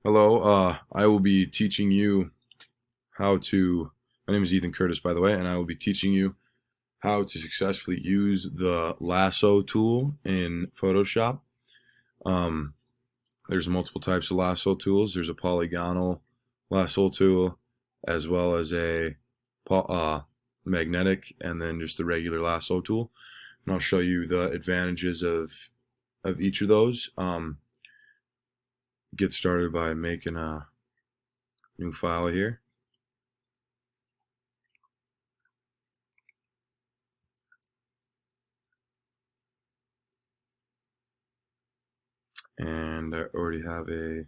Hello, I will be teaching you how to, my name is Ethan Curtis, by the way, and I will be teaching you how to successfully use the lasso tool in Photoshop. Um, there's multiple types of lasso tools. There's a polygonal lasso tool, as well as a magnetic, and then just the regular lasso tool. And I'll show you the advantages of each of those. Get started by making a new file here. And I already have a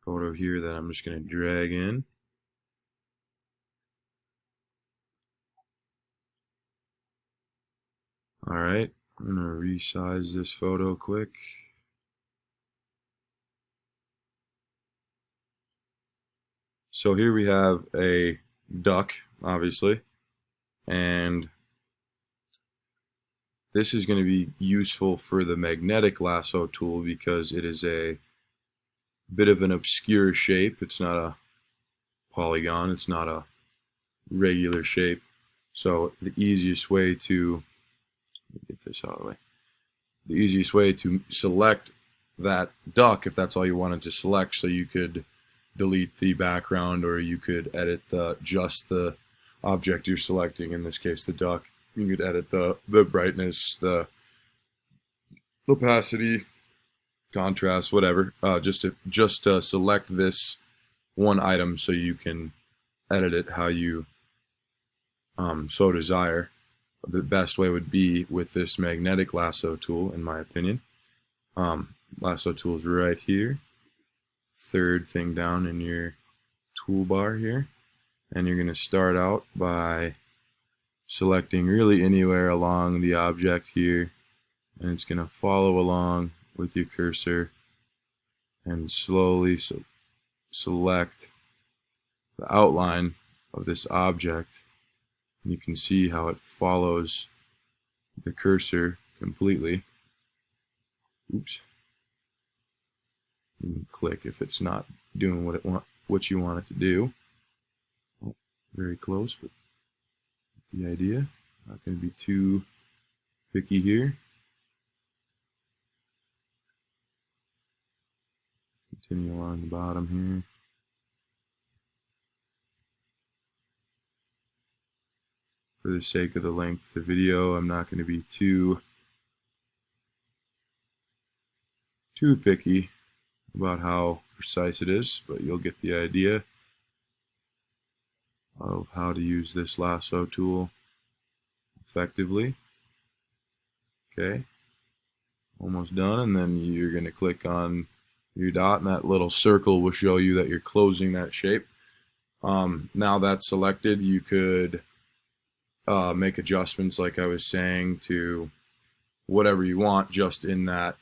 photo here that I'm just going to drag in. Alright, I'm going to resize this photo quick. So here we have a duck, obviously, and this is going to be useful for the magnetic lasso tool because it is a bit of an obscure shape. It's not a polygon, it's not a regular shape. So the easiest way to get this out of the way. The easiest way to select that duck, if that's all you wanted to select, so you could delete the background or you could edit just the object you're selecting, in this case the duck. You could edit the brightness, the opacity, contrast, whatever, just to select this one item so you can edit it how you so desire. The best way would be with this magnetic lasso tool, in my opinion. Lasso tool is right here, third thing down in your toolbar here, and you're going to start out by selecting really anywhere along the object here, and it's going to follow along with your cursor and slowly select the outline of this object. And you can see how it follows the cursor completely. Oops. You can click if it's not doing what you want it to do. Oh, very close, but the idea. Not going to be too picky here. Continue along the bottom here. For the sake of the length of the video, I'm not going to be too picky about how precise it is, but you'll get the idea of how to use this lasso tool effectively. Okay, almost done, and then you're going to click on your dot, and that little circle will show you that you're closing that shape. Now that's selected, you could make adjustments, like I was saying, to whatever you want just in that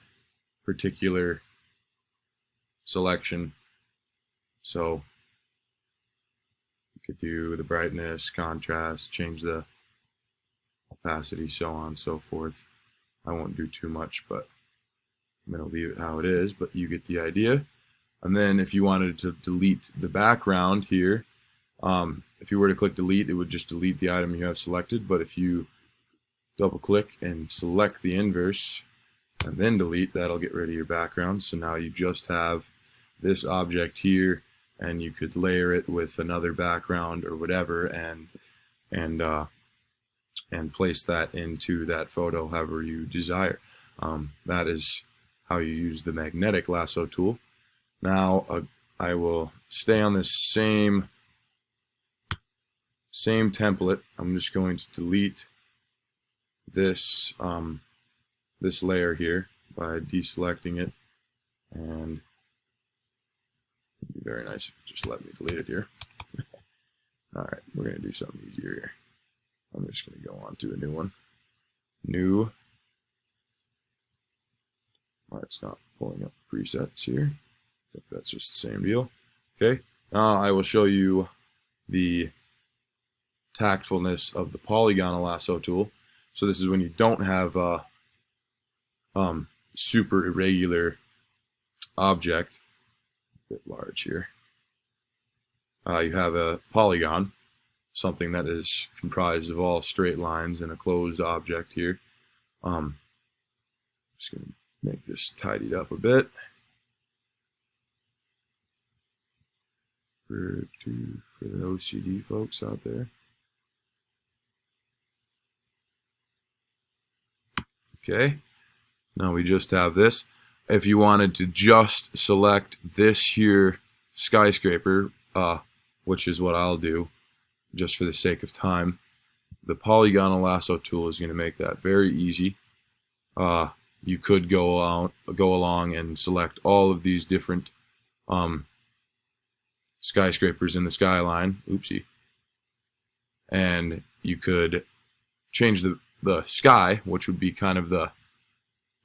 particular selection. So you could do the brightness, contrast, change the opacity, so on and so forth. I won't do too much, but I'm going to leave it how it is, but you get the idea. And then if you wanted to delete the background here, if you were to click delete, it would just delete the item you have selected. But if you double click and select the inverse and then delete, that'll get rid of your background. So now you just have this object here, and you could layer it with another background or whatever, and place that into that photo however you desire. That is how you use the magnetic lasso tool. Now I will stay on this same template. I'm just going to delete this this layer here by deselecting it, and it'd be very nice if you just let me delete it here. Alright, we're going to do something easier here. I'm just going to go on to a new one. New. Well, it's not pulling up presets here. I think that's just the same deal. Okay, now I will show you the tactfulness of the polygonal lasso tool. So this is when you don't have a super irregular object. a bit large here. You have a polygon, something that is comprised of all straight lines and a closed object here. Just going to make this tidied up a bit. For the OCD folks out there. Okay, now we just have this. If you wanted to just select this here skyscraper, which is what I'll do, just for the sake of time, the polygonal lasso tool is going to make that very easy. You could go along and select all of these different skyscrapers in the skyline. Oopsie. And you could change the sky, which would be kind of the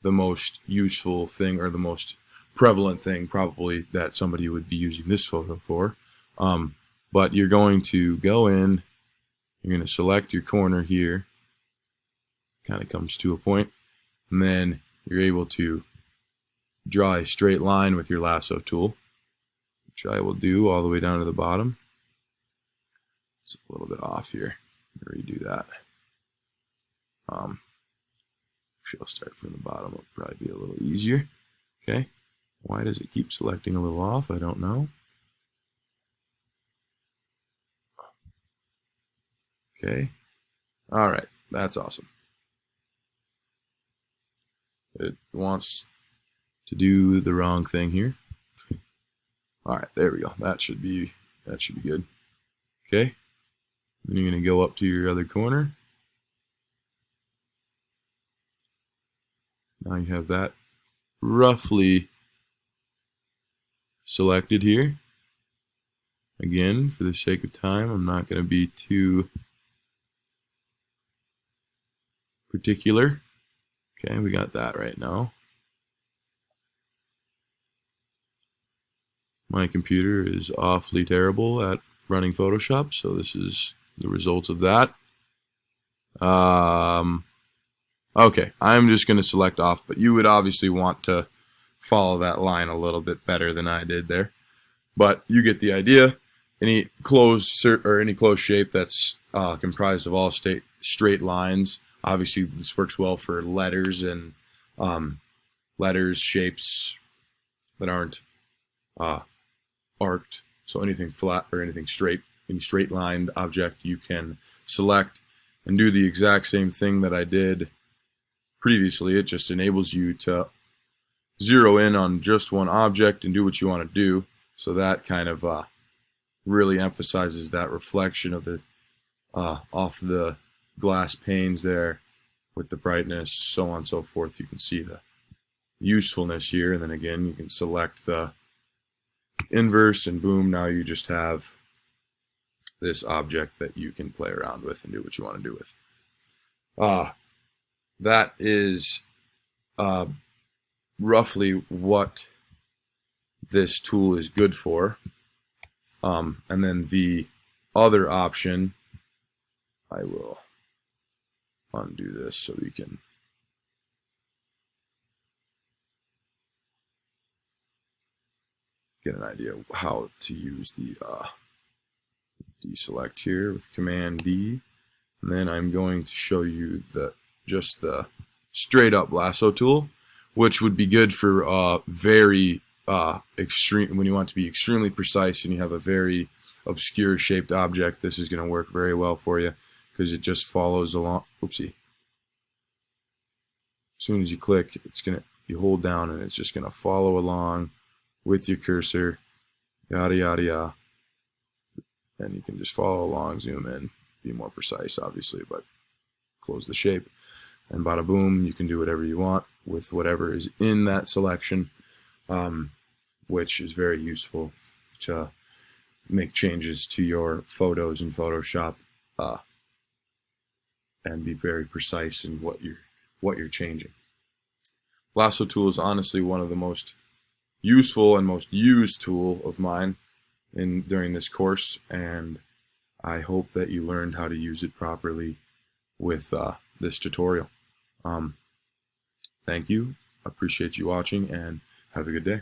most useful thing, or the most prevalent thing probably that somebody would be using this photo for. But you're going to go in, you're going to select your corner here, kind of comes to a point, and then you're able to draw a straight line with your lasso tool, which I will do all the way down to the bottom. It's a little bit off here. Redo that. Actually, I'll start from the bottom. It'll probably be a little easier. Okay. Why does it keep selecting a little off? I don't know. Okay. All right. That's awesome. It wants to do the wrong thing here. All right. There we go. That should be good. Okay. Then you're going to go up to your other corner. Now you have that roughly selected here. Again, for the sake of time, I'm not going to be too particular. Okay, we got that right now. My computer is awfully terrible at running Photoshop, so this is the results of that. Okay, I'm just going to select off, but you would obviously want to follow that line a little bit better than I did there. But you get the idea. Any closed shape that's comprised of all straight lines. Obviously, this works well for letters and shapes that aren't arced. So anything flat or anything straight, any straight-lined object, you can select and do the exact same thing that I did previously. It just enables you to zero in on just one object and do what you want to do. So that kind of really emphasizes that reflection of the off the glass panes there with the brightness, so on and so forth. You can see the usefulness here, and then again you can select the inverse, and boom, now you just have this object that you can play around with and do what you want to do with. That is roughly what this tool is good for. And then the other option, I will undo this so we can get an idea of how to use the deselect here with Command D. And then I'm going to show you just the straight up lasso tool, which would be good for very extreme, when you want to be extremely precise and you have a very obscure shaped object. This is going to work very well for you because it just follows along. Oopsie. As soon as you click, you hold down and it's just going to follow along with your cursor, yada yada yada. And you can just follow along, zoom in, be more precise obviously, but close the shape, and bada boom, you can do whatever you want with whatever is in that selection, which is very useful to make changes to your photos in Photoshop and be very precise in what you're changing. Lasso tool is honestly one of the most useful and most used tool of mine during this course, and I hope that you learned how to use it properly with this tutorial. Thank you. Appreciate you watching, and have a good day.